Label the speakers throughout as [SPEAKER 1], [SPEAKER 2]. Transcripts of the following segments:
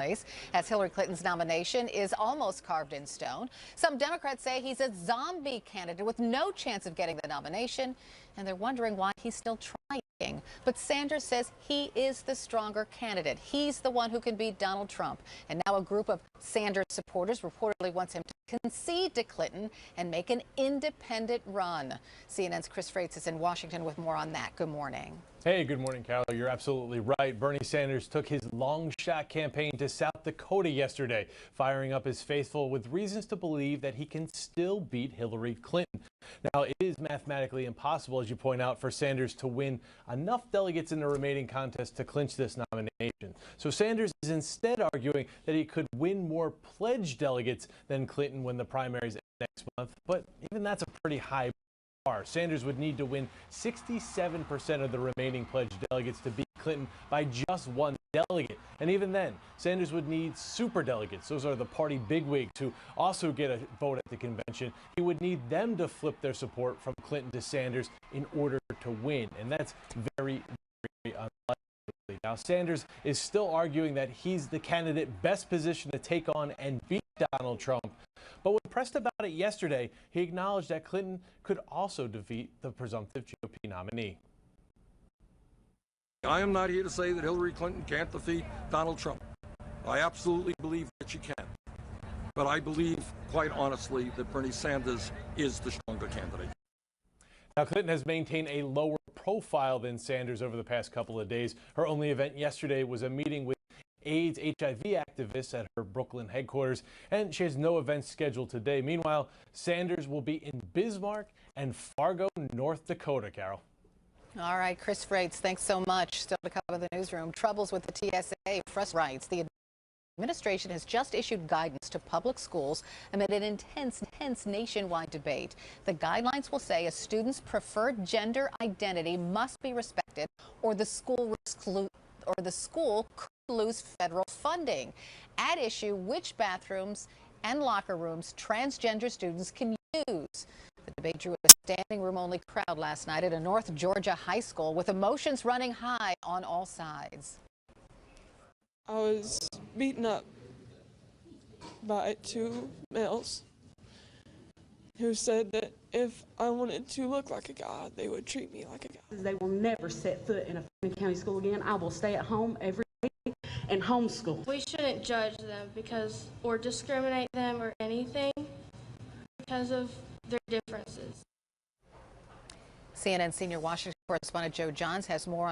[SPEAKER 1] place, as Hillary Clinton's nomination is almost carved in stone. Some Democrats say he's a zombie candidate with no chance of getting the nomination, and they're wondering why he's still trying. But Sanders says he is the stronger candidate. He's the one who can beat Donald Trump. And now a group of Sanders supporters reportedly wants him to concede to Clinton and make an independent run. CNN's Chris Freites is in Washington with more on that. Good morning.
[SPEAKER 2] Hey, good morning, Carol. You're absolutely right. Bernie Sanders took his long shot campaign to South Dakota yesterday, firing up his faithful with reasons to believe that he can still beat Hillary Clinton. Now, it is mathematically impossible, as you point out, for Sanders to win enough delegates in the remaining contest to clinch this nomination. So Sanders is instead arguing that he could win more pledged delegates than Clinton when the primaries end next month. But even that's a pretty high bar. Sanders would need to win 67% of the remaining pledged delegates to beat Clinton by just one delegate. And even then, Sanders would need super delegates. Those are the party bigwigs who also get a vote at the convention. He would need them to flip their support from Clinton to Sanders in order to win. And that's very, very unlikely. Now, Sanders is still arguing that he's the candidate best positioned to take on and beat Donald Trump. But when pressed about it yesterday, he acknowledged that Clinton could also defeat the presumptive GOP nominee.
[SPEAKER 3] I am not here to say that Hillary Clinton can't defeat Donald Trump. I absolutely believe that she can. But I believe, quite honestly, that Bernie Sanders is the stronger candidate.
[SPEAKER 2] Now, Clinton has maintained a lower profile than Sanders over the past couple of days. Her only event yesterday was a meeting with AIDS HIV activists at her Brooklyn headquarters, and she has no events scheduled today. Meanwhile, Sanders will be in Bismarck and Fargo, North Dakota, Carol.
[SPEAKER 1] All right, Chris Freites, thanks so much. Still to cover the newsroom. Troubles with the TSA. Frust writes, the administration has just issued guidance to public schools amid an intense nationwide debate. The guidelines will say a student's preferred gender identity must be respected, or the school could lose federal funding. At issue, which bathrooms and locker rooms transgender students can use. The debate drew a standing room only crowd last night at a North Georgia high school, with emotions running high on all sides.
[SPEAKER 4] I was beaten up by two males who said that if I wanted to look like a guy, they would treat me like a guy.
[SPEAKER 5] They will never set foot in a Fannin County school again. I will stay at home every day and homeschool.
[SPEAKER 6] We shouldn't judge them or discriminate them or anything because of their differences.
[SPEAKER 1] CNN senior Washington correspondent Joe Johns has more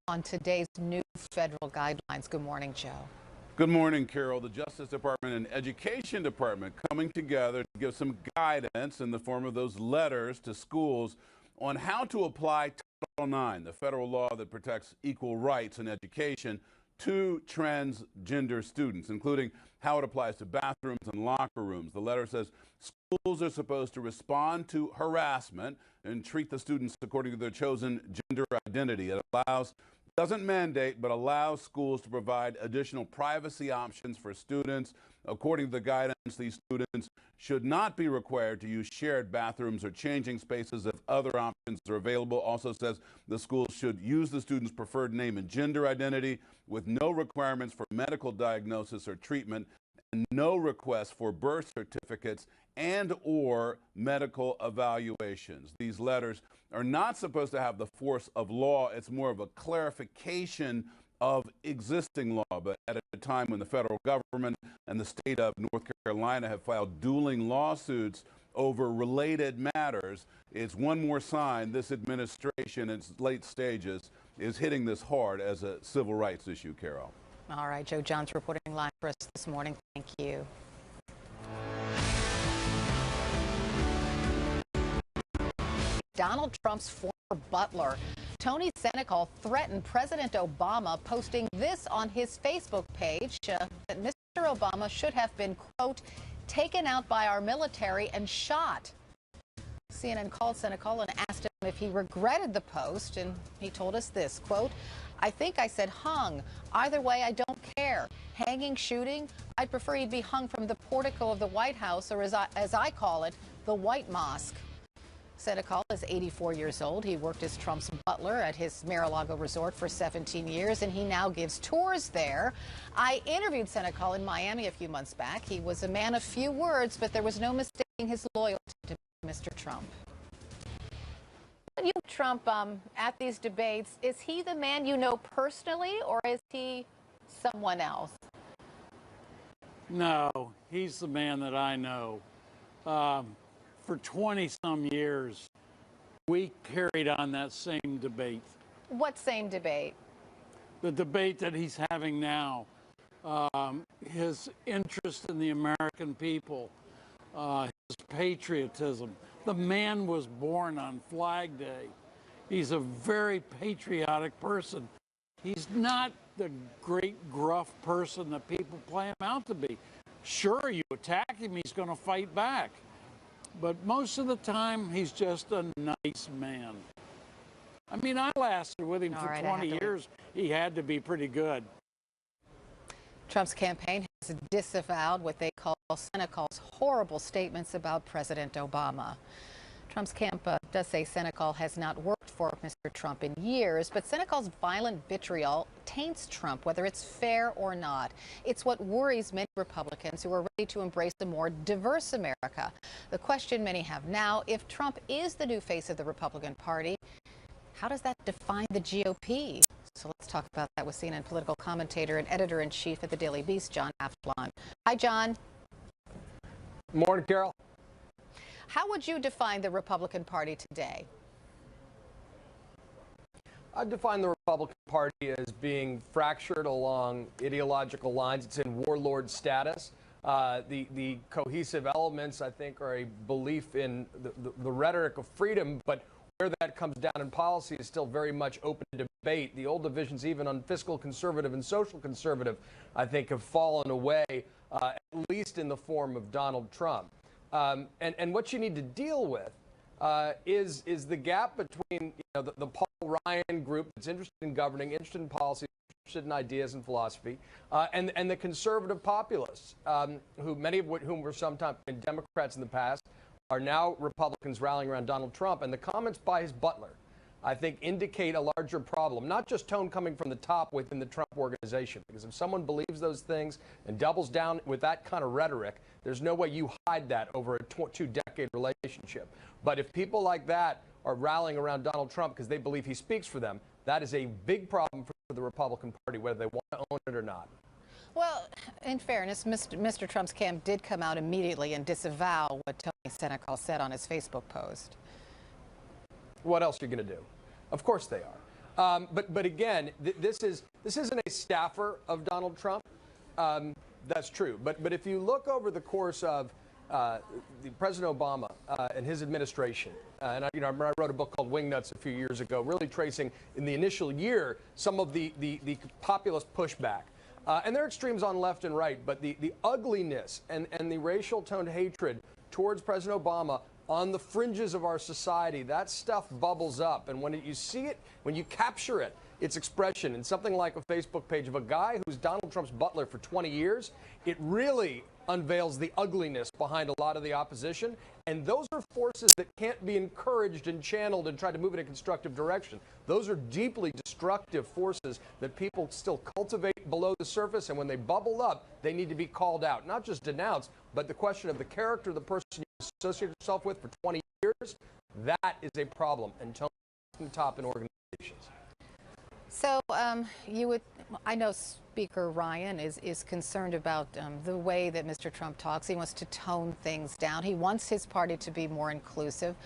[SPEAKER 1] on today's new federal guidelines. Good morning, Joe.
[SPEAKER 7] Good morning, Carol. The Justice Department and Education Department coming together to give some guidance in the form of those letters to schools on how to apply Title IX, the federal law that protects equal rights in education, to transgender students, including how it applies to bathrooms and locker rooms. The letter says schools are supposed to respond to harassment and treat the students according to their chosen gender identity. It doesn't mandate, but allows schools to provide additional privacy options for students. According to the guidance, these students should not be required to use shared bathrooms or changing spaces if other options are available. Also says the schools should use the student's preferred name and gender identity with no requirements for medical diagnosis or treatment, and no request for birth certificates and or medical evaluations. These letters are not supposed to have the force of law. It's more of a clarification of existing law. But at a time when the federal government and the state of North Carolina have filed dueling lawsuits over related matters, it's one more sign this administration in its late stages is hitting this hard as a civil rights issue, Carol.
[SPEAKER 1] All right, Joe Johns reporting live for us this morning. Thank you. Donald Trump's former butler, Tony Senecal, threatened President Obama, posting this on his Facebook page, that Mr. Obama should have been, quote, taken out by our military and shot. CNN called Senecal and asked him if he regretted the post, and he told us this, quote, I think I said hung. Either way, I don't care. Hanging, shooting, I'd prefer he'd be hung from the portico of the White House, or as I call it, the White Mosque. Senecal is 84 years old. He worked as Trump's butler at his Mar-a-Lago resort for 17 years, and he now gives tours there. I interviewed Senecal in Miami a few months back. He was a man of few words, but there was no mistaking his loyalty to Mr. Trump. You, Trump, at these debates, is he the man you know personally, or is he someone else?
[SPEAKER 8] No, he's the man that I know. For 20-some years, we carried on that same debate.
[SPEAKER 1] What same debate?
[SPEAKER 8] The debate that he's having now. His interest in the American people, his patriotism. The man was born on Flag Day. He's a very patriotic person. He's not the great gruff person that people play him out to be. Sure, you attack him, he's going to fight back. But most of the time, he's just a nice man. I mean, I lasted with him for 20 years. He had to be pretty good.
[SPEAKER 1] Trump's campaign has disavowed what they call Senecal's horrible statements about President Obama. Trump's camp does say Senecal has not worked for Mr. Trump in years, but Senecal's violent vitriol taints Trump, whether it's fair or not. It's what worries many Republicans who are ready to embrace a more diverse America. The question many have now, if Trump is the new face of the Republican Party, how does that define the GOP? So let's talk about that with CNN political commentator and editor-in-chief at the Daily Beast, John Aflon. Hi, John.
[SPEAKER 9] Morning, Carol.
[SPEAKER 1] How would you define the Republican Party today?
[SPEAKER 9] I'd define the Republican Party as being fractured along ideological lines. It's in warlord status. The cohesive elements, I think, are a belief in the rhetoric of freedom, but where that comes down in policy is still very much open to debate. The old divisions, even on fiscal conservative and social conservative, I think have fallen away, at least in the form of Donald Trump. And what you need to deal with is the gap between the Paul Ryan group that's interested in governing, interested in policy, interested in ideas and philosophy, and the conservative populists, who many of whom were sometimes Democrats in the past, are now Republicans rallying around Donald Trump. And the comments by his butler, I think, indicate a larger problem, not just tone coming from the top within the Trump organization. Because if someone believes those things and doubles down with that kind of rhetoric, there's no way you hide that over a two-decade relationship. But if people like that are rallying around Donald Trump because they believe he speaks for them, that is a big problem for the Republican Party, whether they want to own it or not.
[SPEAKER 1] Well, in fairness, Mr. Trump's camp did come out immediately and disavow what Tony Senecal said on his Facebook post.
[SPEAKER 9] What else are you going to do? Of course they are. But again, this isn't a staffer of Donald Trump. That's true. But if you look over the course of President Obama and his administration, and I wrote a book called Wingnuts a few years ago, really tracing in the initial year some of the populist pushback. And there are extremes on left and right, but the ugliness and the racial toned hatred towards President Obama on the fringes of our society, that stuff bubbles up. And when you see it, when you capture it, its expression in something like a Facebook page of a guy who's Donald Trump's butler for 20 years, it really unveils the ugliness behind a lot of the opposition. And those are forces that can't be encouraged and channeled and tried to move in a constructive direction. Those are deeply destructive forces that people still cultivate below the surface. And when they bubble up, they need to be called out, not just denounced, but the question of the character of the person you associate yourself with for 20 years, that is a problem. And Tony from the top in organizations.
[SPEAKER 1] So I know Speaker Ryan is concerned about the way that Mr. Trump talks. He wants to tone things down. He wants his party to be more inclusive.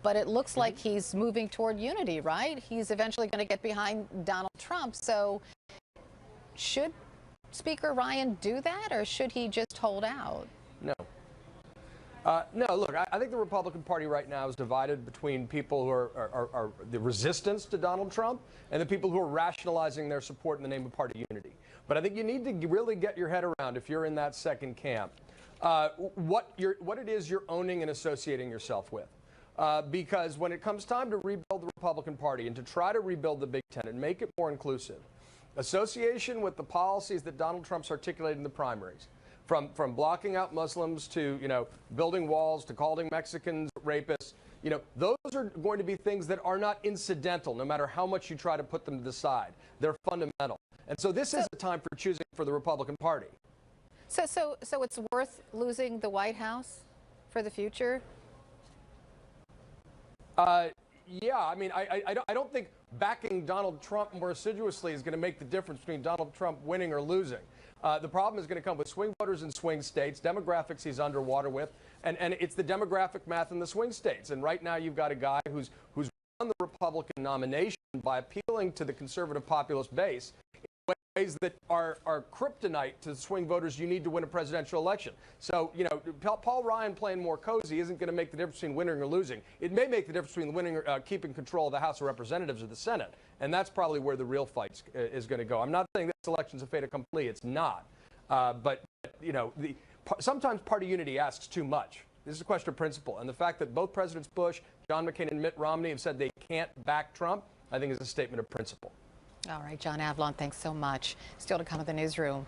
[SPEAKER 1] But it looks like he's moving toward unity, right? He's eventually going to get behind Donald Trump. So should Speaker Ryan do that, or should he just hold out?
[SPEAKER 9] No. No, look, I think the Republican Party right now is divided between people who are the resistance to Donald Trump and the people who are rationalizing their support in the name of party unity. But I think you need to really get your head around, if you're in that second camp, what it is you're owning and associating yourself with. Because when it comes time to rebuild the Republican Party and to try to rebuild the Big Ten and make it more inclusive, association with the policies that Donald Trump's articulated in the primaries, from blocking out Muslims to, building walls to calling Mexicans rapists, You know, those are going to be things that are not incidental, no matter how much you try to put them to the side. They're fundamental. And so this is a time for choosing for the Republican Party.
[SPEAKER 1] So it's worth losing the White House for the future?
[SPEAKER 9] Yeah, I mean, I don't think backing Donald Trump more assiduously is going to make the difference between Donald Trump winning or losing. The problem is going to come with swing voters in swing states, demographics he's underwater with, and it's the demographic math in the swing states. And right now you've got a guy who's won the Republican nomination by appealing to the conservative populist base in ways that are kryptonite to swing voters you need to win a presidential election. So, you know, Paul Ryan playing more cozy isn't going to make the difference between winning or losing. It may make the difference between winning or keeping control of the House of Representatives or the Senate. And that's probably where the real fight is going to go. I'm not saying this election's a fait accompli. It's not. But, you know, sometimes party unity asks too much. This is a question of principle. And the fact that both Presidents Bush, John McCain, and Mitt Romney have said they can't back Trump, I think is a statement of principle.
[SPEAKER 1] All right, John Avlon, thanks so much. Still to come in the newsroom.